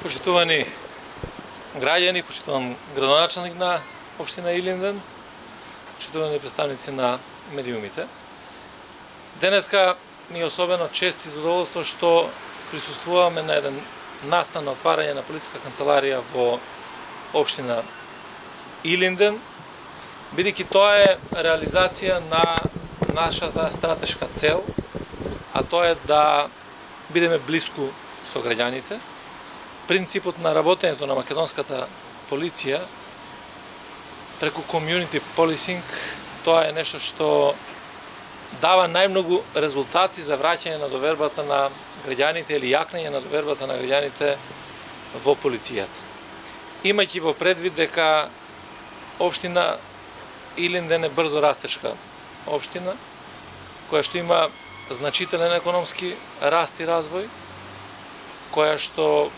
Почитувани граѓани, почитуван градоначалник на општина Илинден, почитувани представници на медиумите. Денеска ми е особено чест и задоволство што присуствуваме на еден настан на отварање на полициска канцеларија во општина Илинден, бидејќи тоа е реализација на нашата стратешка цел, а тоа е да бидеме блиску со граѓаните. Принципот на работењето на македонската полиција преку community policing, тоа е нешто што дава најмногу резултати за враќање на довербата на граѓаните или јакнење на довербата на граѓаните во полицијата. Имајќи во предвид дека општина Илинден е брзо растечка општина, која што има значителен економски раст и развој, која што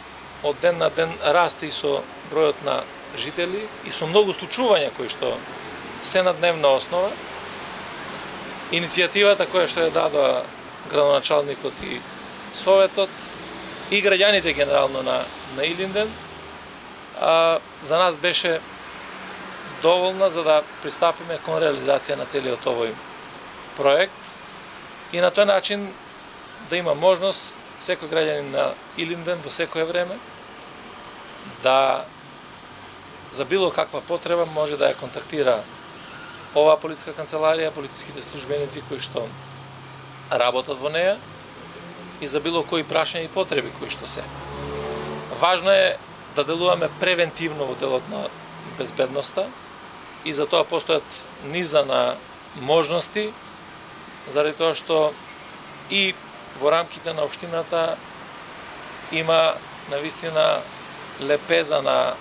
од ден на ден расте и со бројот на жители и со многу случувања кои што се на дневна основа. Иницијативата која што ја дадоа градоначалникот и советот и граѓаните генерално на Илинден за нас беше доволна за да пристапиме кон реализација на целиот овој проект и на тој начин да има можност секој граѓанин на Илинден во секое време да за било каква потреба може да ја контактира оваа полициска канцеларија, полициските службеници кои што работат во неја и за било кои прашања и потреби кои што се. Важно е да делуваме превентивно во делот на безбедноста и за тоа постојат низа на можности, заради тоа што и во рамките на општината има навистина лепеза на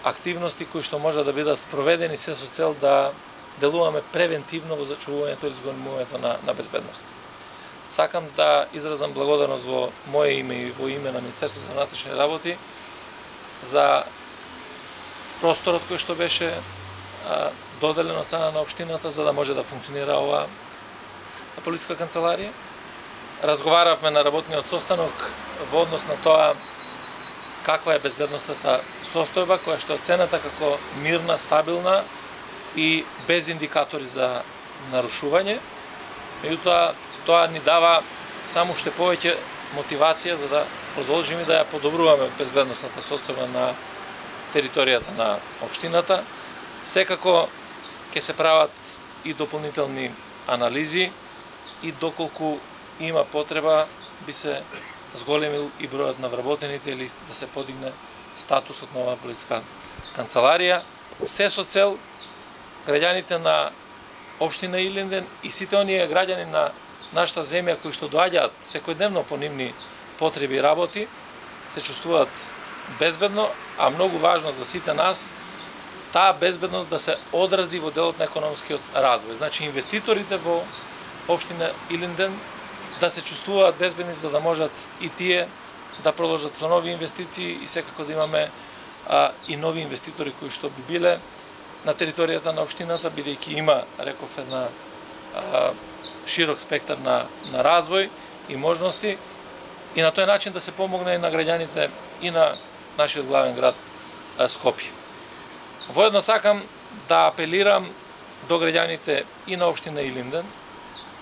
активности кои што може да бидат спроведени се со цел да делуваме превентивно во зачувувањето и зголемувањето на безбедност. Сакам да изразам благодарност во моје име и во име на Министерството за внатрешни работи за просторот кој што беше доделен од страна на општината за да може да функционира оваа полициска канцеларија. Разговаравме на работниот состанок во однос на тоа каква е безбедностната состојба, која што е оценета како мирна, стабилна и без индикатори за нарушување. Меѓутоа, тоа ни дава само уште повеќе мотивација за да продолжиме да ја подобруваме безбедностната состојба на територијата на општината. Секако ќе се прават и дополнителни анализи и доколку има потреба би се зголемил и бројот на вработените или да се подигне статусот на оваа полициска канцеларија, се со цел граѓаните на општина Илинден и сите оние граѓани на нашата земја кои што доаѓаат секојдневно по нивни потреби и работи, се чувствуваат безбедно, а многу важно за сите нас, таа безбедност да се одрази во делот на економскиот развој. Значи инвеститорите во општина Илинден да се чувствуваат безбедни за да можат и тие да продолжат со нови инвестиции и секако да имаме и нови инвеститори кои што би биле на територијата на општината, бидејќи има, реков, една широк спектар на развој и можности и на тој начин да се помогне и на граѓаните и на нашиот главен град Скопје. Воедно сакам да апелирам до граѓаните и на општина Илинден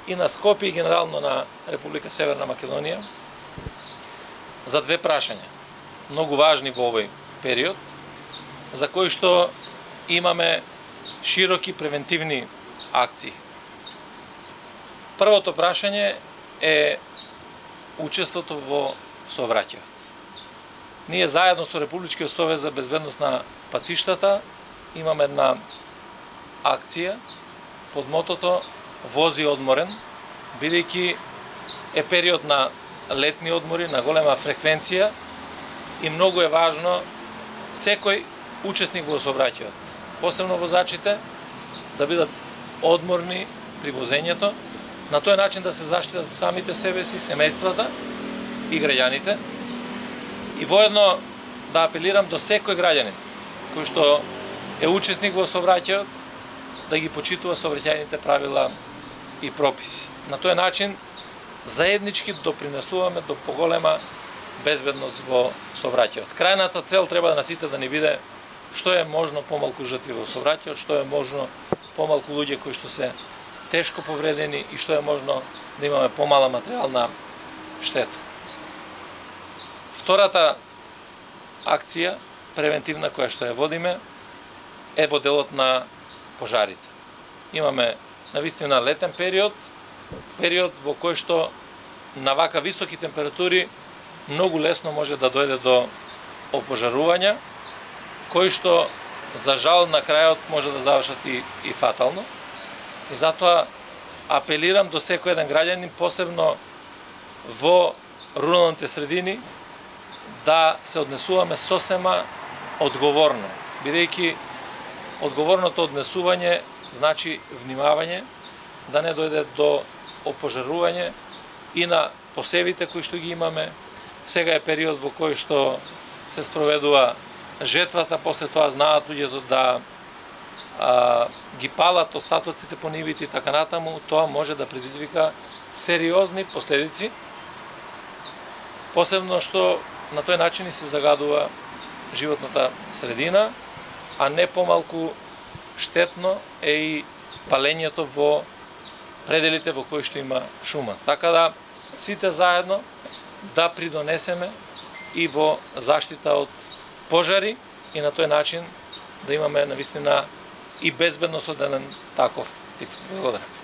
и на Скопје и генерално на Република Северна Македонија за две прашања, многу важни во овој период, за кои што имаме широки превентивни акции. Првото прашање е учеството во сообраќајот. Ние заедно со Републичкиот совез за безбедност на патиштата имаме една акција под мотото Вози одморен, бидејќи е период на летни одмори, на голема фреквенција и многу е важно секој учесник во сообраќајот, посебно возачите, да бидат одморни при возењето, на тој начин да се заштитат самите себе си, семејствата и граѓаните. И воедно да апелирам до секој граѓанин кој што е учесник во сообраќајот да ги почитува сообраќајните правила и прописи. На тој начин заеднички допринесуваме до поголема безбедност во сообраќајот. Крајната цел треба на сите да ни биде што е можно помалку жртви во сообраќајот, што е можно помалку луѓе кои што се тешко повредени и што е можно да имаме помала материјална штета. Втората акција, превентивна, која што ја водиме, е во делот на пожарите. Имаме навистина летен период во кој што на вака високи температури многу лесно може да дојде до опожарувања, кои што за жал на крајот може да завршат и фатално. И затоа апелирам до секој еден граѓанин, посебно во руралните средини, да се однесуваме сосема одговорно, бидејќи одговорното однесување значи внимавање, да не дојде до опожарување и на посевите кои што ги имаме. Сега е период во кој што се спроведува жетвата, после тоа знаат луѓето да ги палат остатоците по нивите и така натаму, тоа може да предизвика сериозни последици, посебно што на тој начин и се загадува животната средина, а не помалку штетно е и палењето во пределите во кои што има шума. Така да сите заедно да придонесеме и во заштита од пожари и на тој начин да имаме навистина и безбедност од еден таков тип. Благодарам.